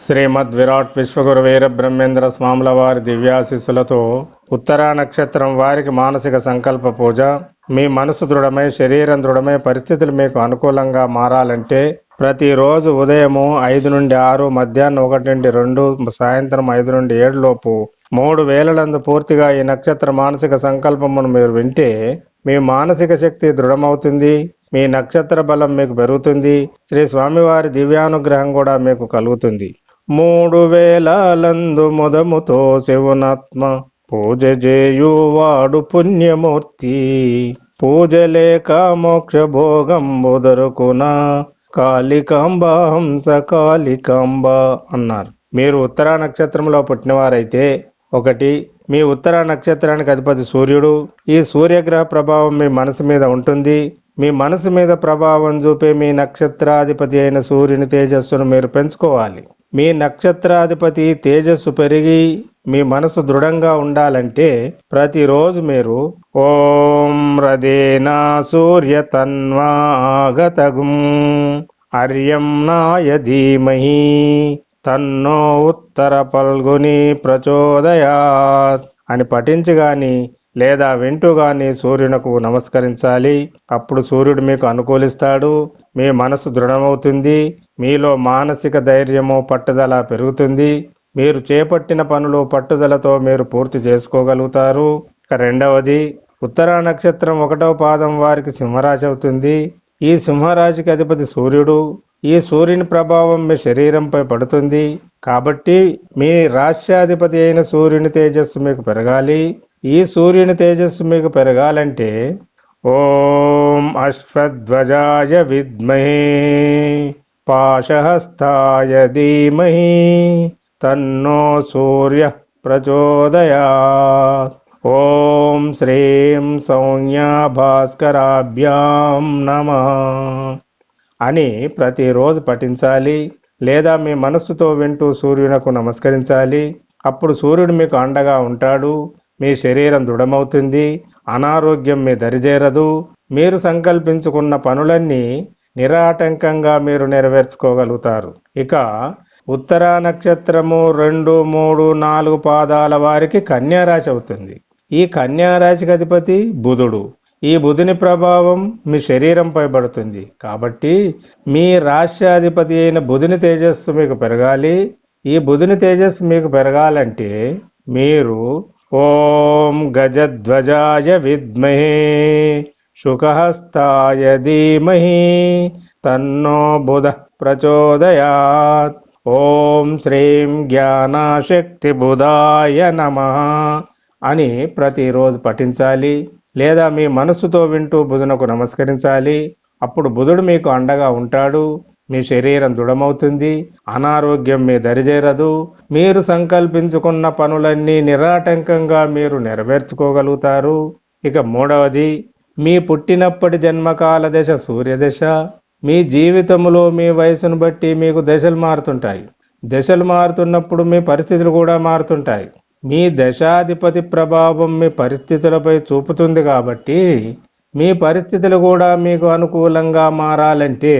శ్రీమద్ విరాట్ విశ్వగురు వీర బ్రహ్మేంద్ర స్వాముల వారి దివ్యాశిస్సులతో ఉత్తరా నక్షత్రం వారికి మానసిక సంకల్ప పూజ. మీ మనసు దృఢమై శరీరం దృఢమై పరిస్థితులు మీకు అనుకూలంగా మారాలంటే ప్రతిరోజు ఉదయము 5 నుండి 6, మధ్యాహ్నం 1 నుండి 2, సాయంత్రం 5 నుండి 7 లోపు 3 వేళలందు పూర్తిగా ఈ నక్షత్ర మానసిక సంకల్పమును మీరు వింటే మీ మానసిక శక్తి దృఢమవుతుంది. మీ నక్షత్ర బలం మీకు పెరుగుతుంది. శ్రీ స్వామివారి దివ్యానుగ్రహం కూడా మీకు కలుగుతుంది. 3 వేళలందు ముదముతో శివునాత్మ పూజ చేయువాడు పుణ్యమూర్తి, పూజ లేక మోక్ష భోగం దొరుకునా కాళికాంబ హంస కాళికాంబ అన్నారు. మీరు ఉత్తరా నక్షత్రంలో పుట్టినవారైతే 1, మీ ఉత్తరా నక్షత్రానికి అధిపతి సూర్యుడు. ఈ సూర్యగ్రహ ప్రభావం మీ మనసు మీద ఉంటుంది. మీ మనసు మీద ప్రభావం చూపే మీ నక్షత్రాధిపతి అయిన సూర్యుని తేజస్సును మీరు పెంచుకోవాలి. మీ నక్షత్రాధిపతి తేజస్సు పెరిగి మీ మనసు దృఢంగా ఉండాలంటే ప్రతిరోజు మీరు ఓం రదేనా సూర్య తన్వాగతగుం అర్యం నాయ ధీమహి తన్నో ఉత్తర పల్గుని ప్రచోదయాత్ అని పఠించి గాని లేదా వింటూ గాని సూర్యునకు నమస్కరించాలి. అప్పుడు సూర్యుడు మీకు అనుకూలిస్తాడు. మీ మనసు దృఢమవుతుంది. మీలో మానసిక ధైర్యము పట్టుదల పెరుగుతుంది. మీరు చేపట్టిన పనులు పట్టుదలతో మీరు పూర్తి చేసుకోగలుగుతారు. ఇక 2వది, ఉత్తరా నక్షత్రం 1వ పాదం వారికి సింహరాశి అవుతుంది. ఈ సింహరాశికి అధిపతి సూర్యుడు. ఈ సూర్యుని ప్రభావం మీ శరీరంపై పడుతుంది. కాబట్టి మీ రాశ్యాధిపతి అయిన సూర్యుని తేజస్సు మీకు పెరగాలి. ఈ సూర్యుని తేజస్సు మీకు పెరగాలంటే ఓం అశ్వధ్వజాయ విద్మహే పాశహస్తాయ ధీమహి తన్నో సూర్య ప్రచోదయాత్ ఓం శ్రీం సౌమ్య భాస్కరాభ్యాం నమః అని ప్రతిరోజు పఠించాలి. లేదా మీ మనస్సుతో వింటూ సూర్యునకు నమస్కరించాలి. అప్పుడు సూర్యుడు మీకు అండగా ఉంటాడు. మీ శరీరం దృఢమవుతుంది. అనారోగ్యం మీ దరిజేరదు. మీరు సంకల్పించుకున్న పనులన్నీ నిరాటంకంగా మీరు నెరవేర్చుకోగలుగుతారు. ఇక ఉత్తరా నక్షత్రము 2, 3, 4 పాదాల వారికి కన్యారాశి అవుతుంది. ఈ కన్యారాశికి అధిపతి బుధుడు. ఈ బుధుని ప్రభావం మీ శరీరంపై పడుతుంది. కాబట్టి మీ రాశ్యాధిపతి అయిన బుధుని తేజస్సు మీకు పెరగాలి. ఈ బుధుని తేజస్సు మీకు పెరగాలంటే మీరు ఓం గజధ్వజాయ విద్మహే శుకహస్తాయ ధీమహి తన్నో బుధ ప్రచోదయాత్ ఓం శ్రీం జ్ఞానశక్తి బుధాయ నమః అని ప్రతిరోజు పఠించాలి. లేదా మీ మనస్సుతో వింటూ బుధునకు నమస్కరించాలి. అప్పుడు బుధుడు మీకు అండగా ఉంటాడు. మీ శరీరం దృఢమవుతుంది. అనారోగ్యం మీ దరిజేరదు. మీరు సంకల్పించుకున్న పనులన్నీ నిరాటంకంగా మీరు నెరవేర్చుకోగలుగుతారు. ఇక 3వది, మీ పుట్టినప్పటి జన్మకాల దశ సూర్యదశ. మీ జీవితంలో మీ వయసును బట్టి మీకు దశలు మారుతుంటాయి. దశలు మారుతున్నప్పుడు మీ పరిస్థితులు కూడా మారుతుంటాయి. మీ దశాధిపతి ప్రభావం మీ పరిస్థితులపై చూపుతుంది. కాబట్టి మీ పరిస్థితులు కూడా మీకు అనుకూలంగా మారాలంటే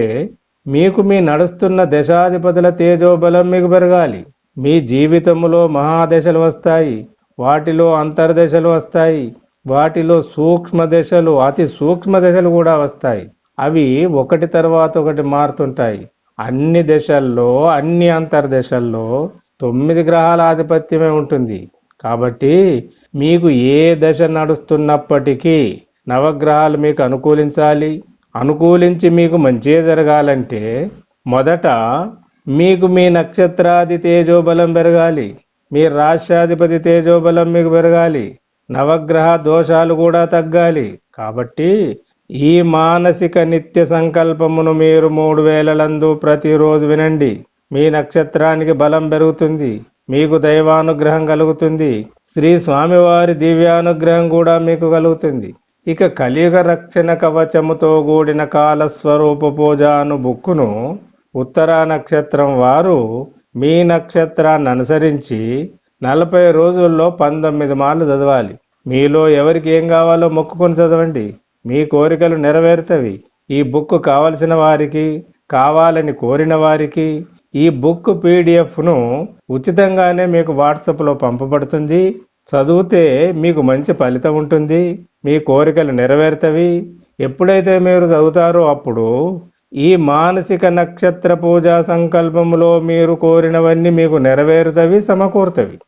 మీకు మీ నడుస్తున్న దశాధిపతుల తేజోబలం మీకు పెరగాలి. మీ జీవితంలో మహాదశలు వస్తాయి. వాటిలో అంతర్దశలు వస్తాయి. వాటిలో సూక్ష్మ దశలు, అతి సూక్ష్మ దశలు కూడా వస్తాయి. అవి ఒకటి తర్వాత ఒకటి మారుతుంటాయి. అన్ని దశల్లో, అన్ని అంతర్దశల్లో 9 గ్రహాల ఆధిపత్యమే ఉంటుంది. కాబట్టి మీకు ఏ దశ నడుస్తున్నప్పటికీ నవగ్రహాలు మీకు అనుకూలించాలి. అనుకూలించి మీకు మంచి జరగాలంటే మొదట మీకు మీ నక్షత్రాది తేజోబలం పెరగాలి. మీ రాశ్యాధిపతి తేజోబలం మీకు పెరగాలి. నవగ్రహ దోషాలు కూడా తగ్గాలి. కాబట్టి ఈ మానసిక నిత్య సంకల్పమును మీరు 3 వేళలందు ప్రతిరోజు వినండి. మీ నక్షత్రానికి బలం పెరుగుతుంది. మీకు దైవానుగ్రహం కలుగుతుంది. శ్రీ స్వామివారి దివ్యానుగ్రహం కూడా మీకు కలుగుతుంది. ఇక కలియుగ రక్షణ కవచముతో కూడిన కాలస్వరూప పూజ అను బుక్కును ఉత్తరా నక్షత్రం వారు మీ నక్షత్రాన్ని అనుసరించి 40 రోజుల్లో 19 మార్లు చదవాలి. మీలో ఎవరికి ఏం కావాలో మొక్కుకొని చదవండి. మీ కోరికలు నెరవేరుతవి. ఈ బుక్ కావలసిన వారికి, కావాలని కోరిన వారికి ఈ బుక్ పీడిఎఫ్ను ఉచితంగానే మీకు వాట్సాప్లో పంపబడుతుంది. చదివితే మీకు మంచి ఫలితం ఉంటుంది. మీ కోరికలు నెరవేరుతవి. ఎప్పుడైతే మీరు చదువుతారో అప్పుడు ఈ మానసిక నక్షత్ర పూజా సంకల్పంలో మీరు కోరినవన్నీ మీకు నెరవేరుతవి, సమకూరుతవి.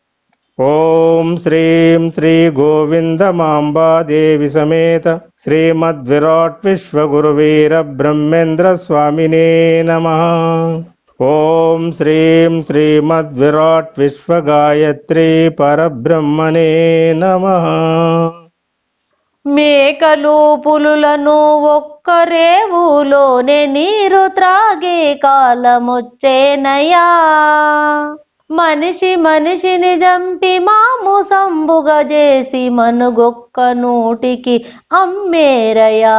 ఓం శ్రీం శ్రీ గోవిందమాంబాదేవి సమేత శ్రీమద్విరాట్ విశ్వగురువీర బ్రహ్మేంద్ర స్వామినే నమః. ఓం శ్రీం శ్రీమద్విరాట్ విశ్వగాయత్రీ పరబ్రహ్మణే నమః. మేకలు పులులను ఒక్క రేవులోనే నీరు త్రాగే కాలమొచ్చేనయా. మనిషి మనిషిని చంపి మాంసంబుగా చేసి మనుగొక్క నూటికి అమ్మేరయా.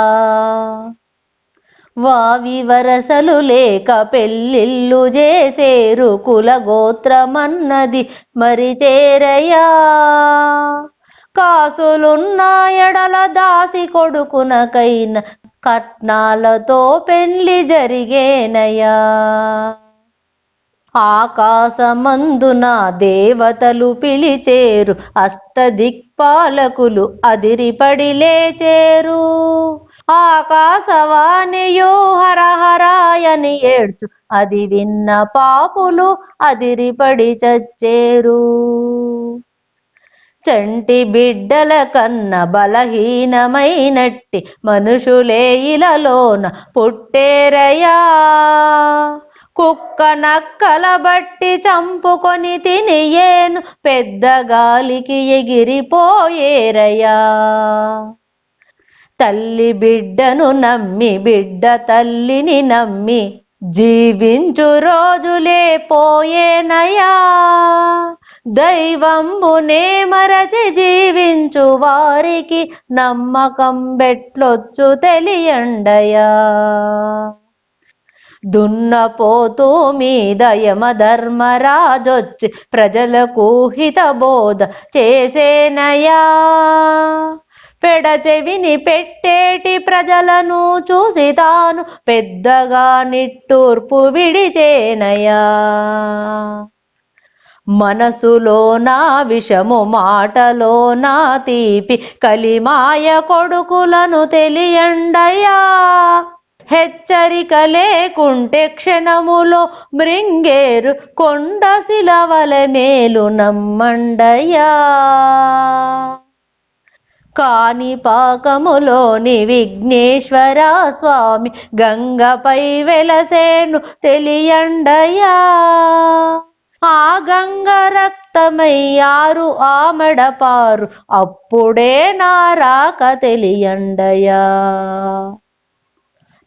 వావి వరసలు లేక పెళ్ళిళ్ళు చేసేరు, కుల గోత్రమన్నది మరిచేరయా. కాసులున్న ఎడల దాసి కొడుకునకైన కట్నాలతో పెళ్లి జరిగేనయా. ఆకాశమందున దేవతలు పిలిచేరు, అష్టదిక్పాలకులు అదిరిపడి లేచేరు. ఆకాశవాణియో హరహరాయని ఏడ్చు, అది విన్న పాపులు అదిరిపడి చచ్చేరు. చంటి బిడ్డల కన్న బలహీనమైనట్టి మనుషులే ఇలలోన పుట్టేరయా. కుక్క నక్కల బట్టి చంపుకొని తినియేను, పెద్ద గాలికి ఎగిరిపోయేరయా. తల్లి బిడ్డను నమ్మి, బిడ్డ తల్లిని నమ్మి జీవించు రోజులే పోయేనయా. దైవంబునే మరచి జీవించు వారికి నమ్మకం బెట్లొచ్చు తెలియండయా. దున్నపోతూ మీద యమధర్మరాజొచ్చి ప్రజలకు హితబోధ చేసేనయా. పెడచెవిని పెట్టేటి ప్రజలను చూసి తాను పెద్దగా నిట్టూర్పు విడిచేనయా. మనసులో నా విషము, మాటలో నా తీపి, కలిమాయ కొడుకులను తెలియండయా. హెచ్చరిక లేకుంటే క్షణములో మృంగేరు, కొండ శిలవల మేలు నమ్మండయా. కాణిపాకములోని విఘ్నేశ్వర స్వామి గంగపై వెలసేను తెలియండయా. ఆ గంగ రక్తమై ఆరు ఆమడపారు, అప్పుడే నారాక తెలియండయా.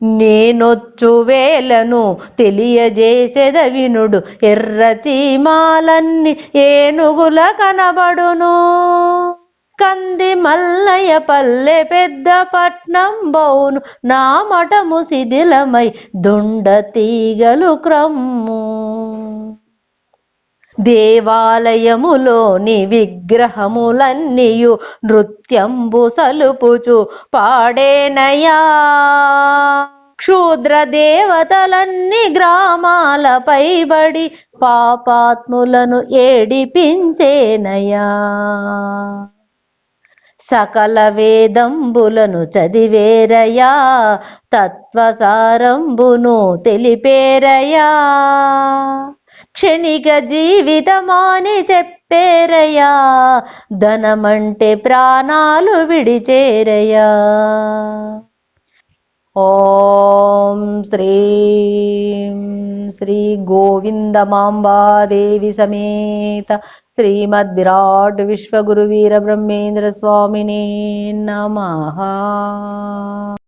నేనొచ్చు వేలను తెలియజేసేద వినుడు, ఎర్ర చీమాలన్నీ ఏనుగుల కనబడును. కంది మల్లయ్య పల్లె పెద్ద పట్నం బౌను, నా మఠము శిథిలమై దొండ తీగలు క్రమ్ము. దేవాలయములోని విగ్రహములన్నీయు నృత్యంబు సలుపుచు పాడేనయా. క్షూద్ర దేవతలన్నీ గ్రామాలపై బడి పాపాత్ములను ఏడిపించేనయా. సకల వేదంబులను చదివేరయా, తత్వసారంబును తెలిపేరయా. క్షణిక జీవితమాని చెప్పేరయా, ధనమంటే ప్రాణాలు విడిచేరయా. ఓం శ్రీం శ్రీ గోవిందమాంబాదేవి సమేత శ్రీమద్విరాట్ విశ్వగురువీర బ్రహ్మేంద్ర స్వామినే నమః.